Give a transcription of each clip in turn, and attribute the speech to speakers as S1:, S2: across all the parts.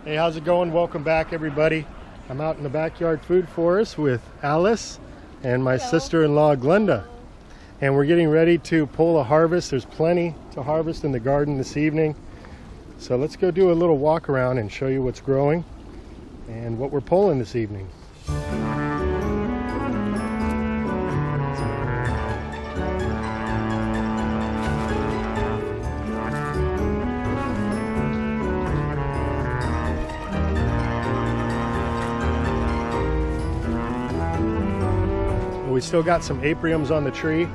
S1: Hey, how's it going? Welcome back, everybody. I'm out in the backyard food forest with Alice and my sister-in-law Glenda, and we're getting ready to pull a harvest. There's plenty to harvest in the garden this evening, so let's go do a little walk around and show you what's growing and what we're pulling this evening. We still got some apriums on the tree.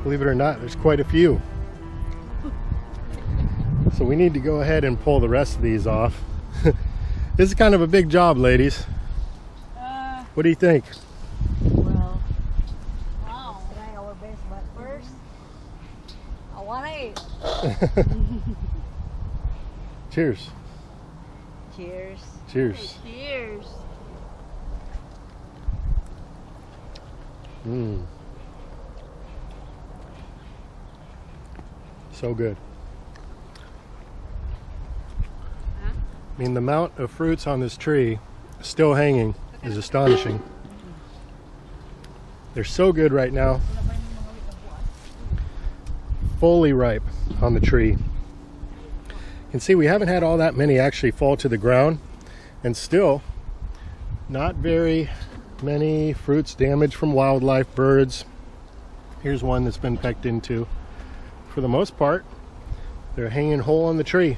S1: Believe it or not, there's quite a few. So we need to go ahead and pull the rest of these off. This is kind of a big job, ladies. What do you think?
S2: Well, wow. Try our best, but first, I want to eat.
S1: Cheers.
S2: Cheers.
S1: Cheers.
S2: Cheers.
S1: So good. I mean, the amount of fruits on this tree still hanging is astonishing. They're so good right now. Fully ripe on the tree. You can see we haven't had all that many actually fall to the ground, and still not very many fruits damaged from wildlife, birds. Here's one that's been pecked into. For the most part, they're hanging whole on the tree.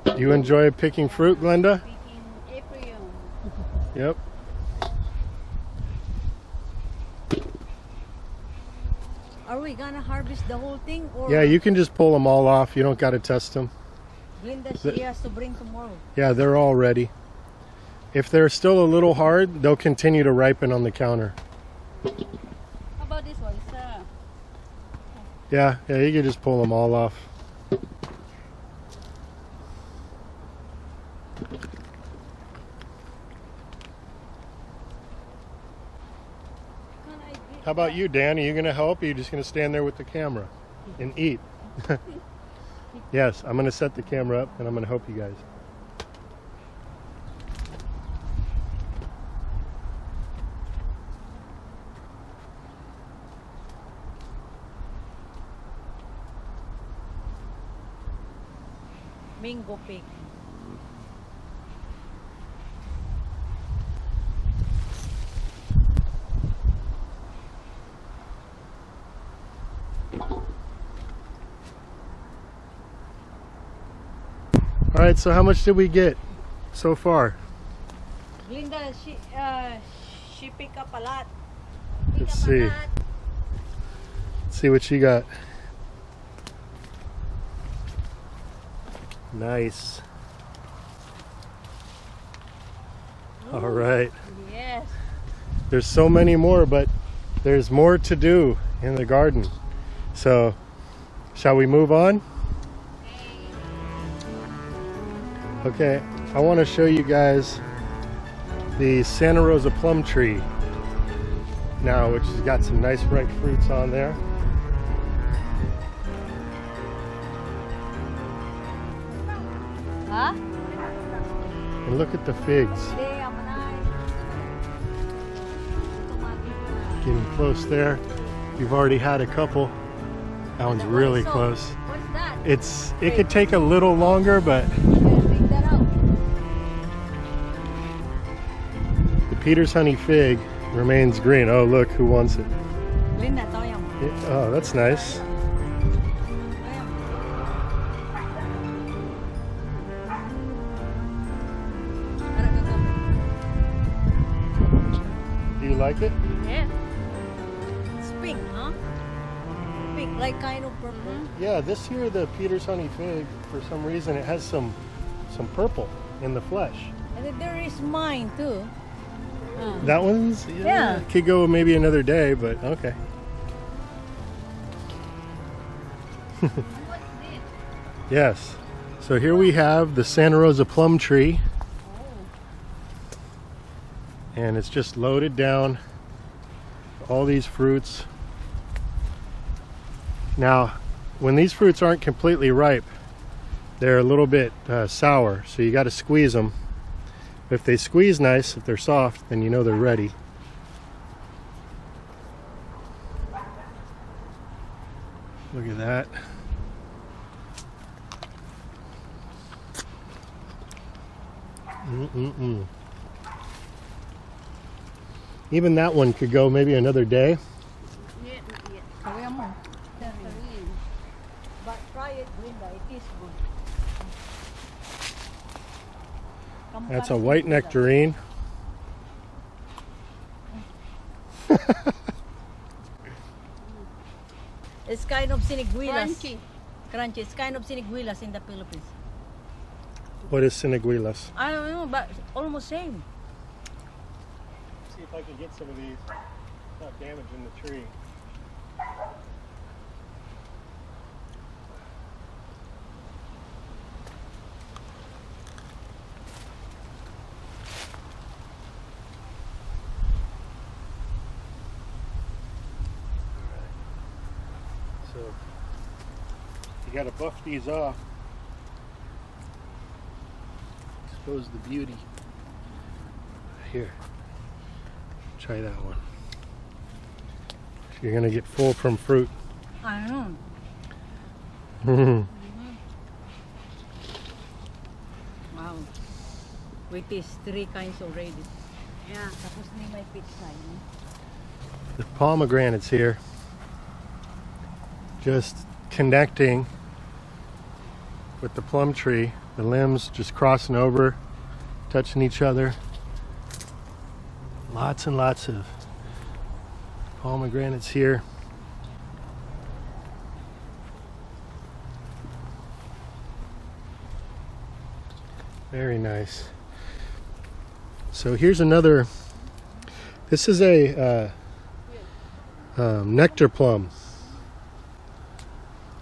S1: Do you enjoy picking fruit, Glenda? Yep.
S2: Are we gonna harvest the whole thing? Or
S1: Yeah, you can just pull them all off. You don't got to test them.
S2: Linda, she has to bring tomorrow.
S1: Yeah, they're all ready. If they're still a little hard, they'll continue to ripen on the counter.
S2: How about this one?
S1: Yeah, you can just pull them all off. How about you, Dan? Are you going to help? Or are you just going to stand there with the camera and eat? Yes, I'm going to set the camera up and I'm going to help you guys.
S2: Mango pig.
S1: All right, so how much did we get so far?
S2: Linda, she picked up a lot.
S1: Let's see. Let's see what she got. Nice. All right.
S2: Yes.
S1: There's so many more, but there's more to do in the garden. So, shall we move on? Okay, I want to show you guys the Santa Rosa plum tree now, which has got some nice ripe fruits on there.
S2: Huh?
S1: And look at the figs. Getting close there. You've already had a couple. That one's really close.
S2: What's that?
S1: It could take a little longer, but the Peter's honey fig remains green. Oh, look, who wants it?
S2: Linda,
S1: Oh, that's nice. Do you like it?
S2: Yeah. It's pink, huh? Pink, like kind of purple.
S1: Yeah, this year the Peter's honey fig, for some reason, it has some purple in the flesh.
S2: And then there is mine too.
S1: That one's
S2: Yeah.
S1: Could go maybe another day, but okay. Yes. So here we have the Santa Rosa plum tree. And it's just loaded down all these fruits. Now, when these fruits aren't completely ripe, they're a little bit sour, so you got to squeeze them. If they squeeze nice, if they're soft, then you know they're ready. Look at that. Even that one could go maybe another day.
S2: But try it, Linda. It is good.
S1: That's a white nectarine.
S2: It's kind of siniguilas.
S3: Crunchy.
S2: Crunchy. It's kind of siniguilas in the Philippines.
S1: What is siniguilas?
S2: I don't know, but almost same.
S1: See if I can get some of these without damaging the tree. So you got to buff these off. Expose the beauty. Here, try that one. You're gonna get full from fruit.
S2: I know. Wow. With these 3 kinds already.
S3: Yeah.
S2: Tapos ni may pizza.
S1: The pomegranates here, just connecting with the plum tree. The limbs just crossing over, touching each other. Lots and lots of pomegranates here. Very nice. So here's another. This is a nectar plum.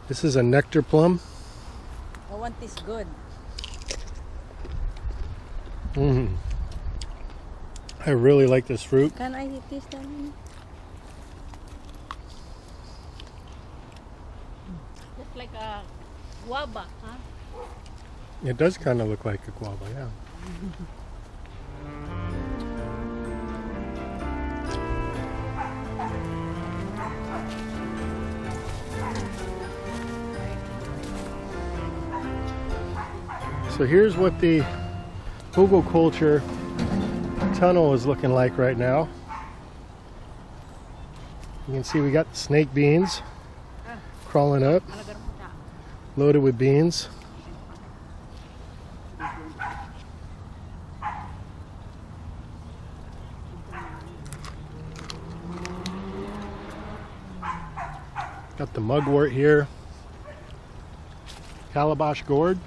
S1: This is a nectar plum.
S2: I want this good.
S1: I really like this fruit.
S2: Can I eat this then?
S3: Looks like a guava, huh?
S1: It does kind of look like a guava, yeah. So here's what the Togo Tunnel is looking like right now. You can see we got the snake beans crawling up, loaded with beans. Got the mugwort here, calabash gourd.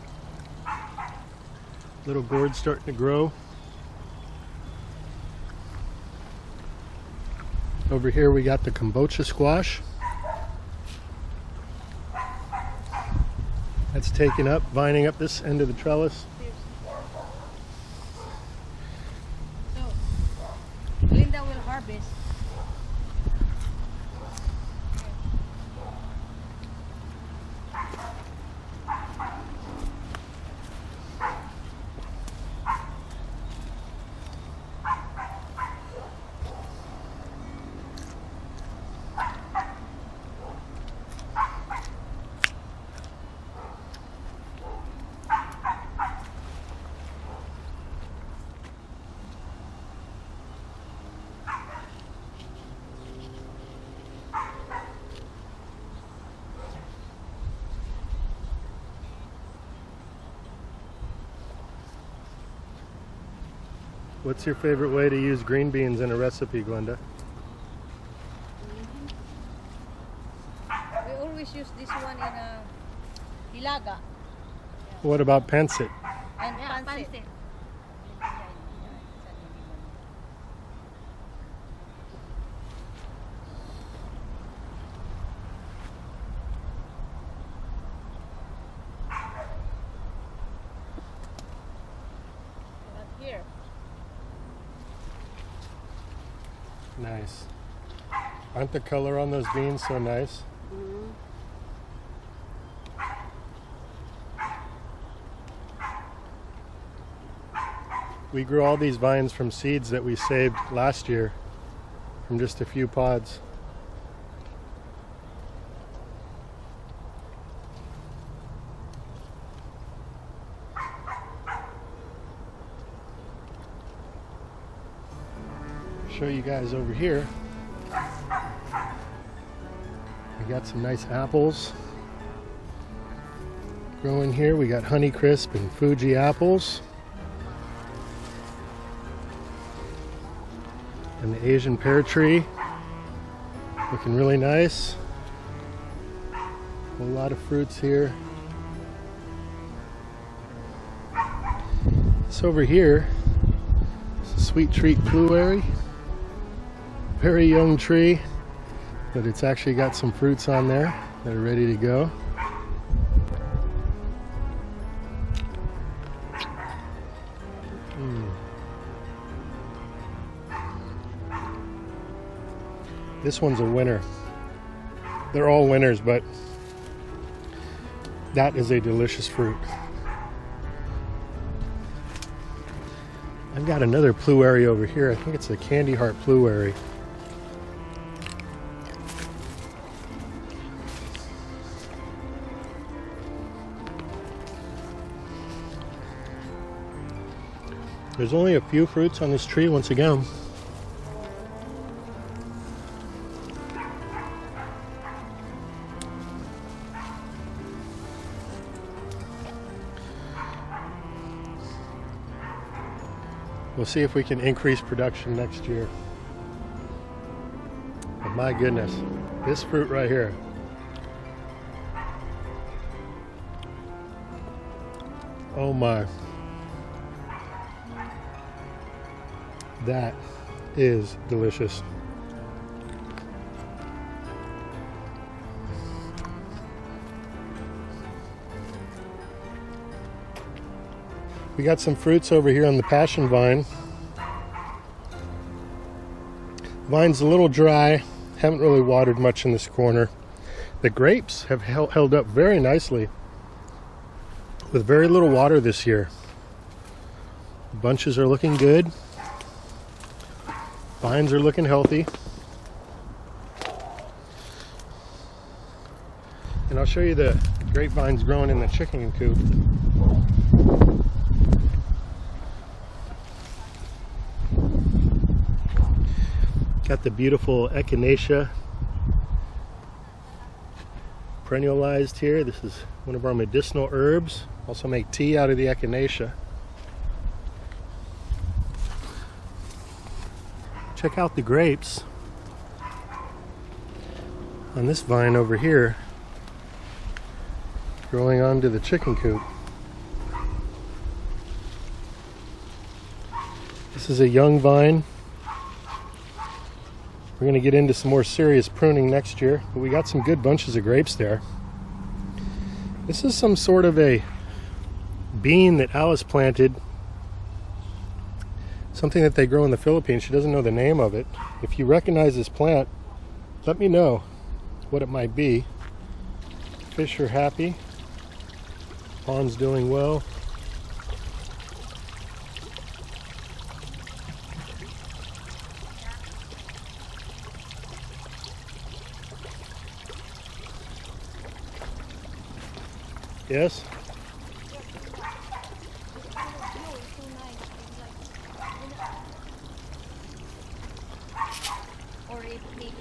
S1: Little gourd starting to grow. Over here we got the kombucha squash. That's taken up, vining up this end of the trellis.
S2: So, Linda will harvest.
S1: What's your favorite way to use green beans in a recipe, Glenda?
S2: We always use this one in hilaga
S1: What about pancit?
S2: and
S3: Yeah,
S2: pancit.
S3: pancit.
S2: Here.
S1: Nice. Aren't the color on those beans so nice?
S3: Mm.
S1: We grew all these vines from seeds that we saved last year from just a few pods. Show you guys over here. We got some nice apples growing here. We got Honeycrisp and Fuji apples. And the Asian pear tree. Looking really nice. A whole lot of fruits here. This over here is a sweet treat blueberry. Very young tree, but it's actually got some fruits on there that are ready to go. This one's a winner. They're all winners, but that is a delicious fruit. I've got another blueberry over here. I think it's a candy heart blueberry. There's only a few fruits on this tree once again. We'll see if we can increase production next year. But my goodness, this fruit right here. Oh my. That is delicious. We got some fruits over here on the passion vine. Vine's a little dry. Haven't really watered much in this corner. The grapes have held up very nicely with very little water this year. Bunches are looking good. Vines are looking healthy. And I'll show you the grapevines growing in the chicken coop. Got the beautiful echinacea perennialized here. This is one of our medicinal herbs. Also make tea out of the echinacea. Check out the grapes on this vine over here growing onto the chicken coop. This is a young vine. We're going to get into some more serious pruning next year, but we got some good bunches of grapes there. This is some sort of a bean that Alice planted. Something that they grow in the Philippines. She doesn't know the name of it. If you recognize this plant, let me know what it might be. Fish are happy. Pond's doing well. Yes?
S2: Or if maybe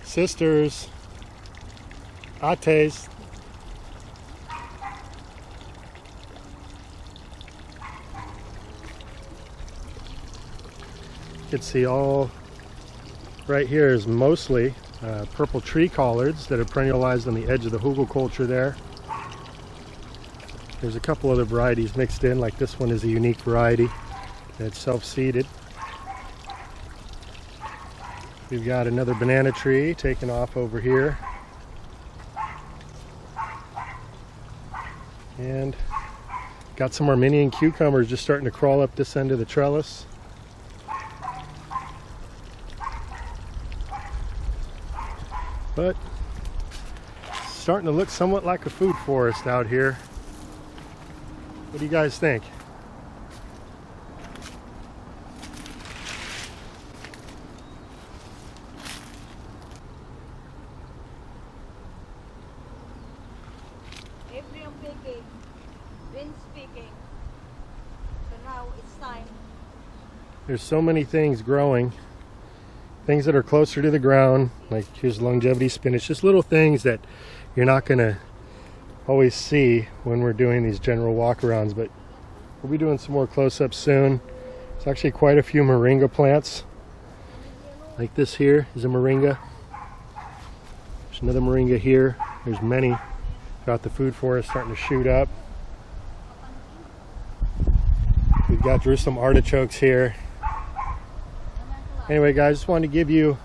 S1: Sisters. Ates. You can see all right here is mostly purple tree collards that are perennialized on the edge of the hugelkultur there. There's a couple other varieties mixed in, like this one is a unique variety that's self-seeded. We've got another banana tree taken off over here. And got some Armenian cucumbers just starting to crawl up this end of the trellis. But starting to look somewhat like a food forest out here. What do you guys think?
S2: April picking, wind speaking. So now it's time.
S1: There's so many things growing. Things that are closer to the ground, like here's longevity spinach, just little things that you're not going to always see when we're doing these general walkarounds, but we'll be doing some more close-ups soon. There's actually quite a few moringa plants. Like this here is a moringa. There's another moringa here. There's many throughout the food forest starting to shoot up. We've got Jerusalem artichokes here. Anyway, guys, just wanted to give you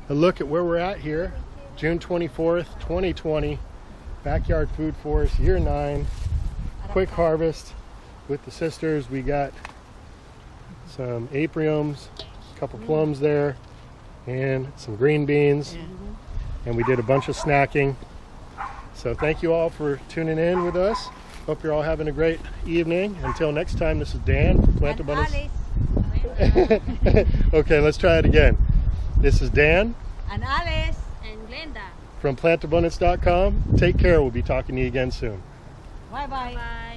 S1: a look at where we're at here. June 24th, 2020. Backyard Food Forest, year 9. Quick harvest with the sisters. We got some apriums, a couple plums there, and some green beans. And we did a bunch of snacking. So thank you all for tuning in with us. Hope you're all having a great evening. Until next time, this is Dan from Plant
S2: And
S1: Abundance.
S2: Alice.
S1: Okay, let's try it again. This is Dan
S2: And Alice.
S3: And Glenda.
S1: from plantabundance.com. Take care. We'll be talking to you again soon.
S2: Bye-bye.
S3: Bye.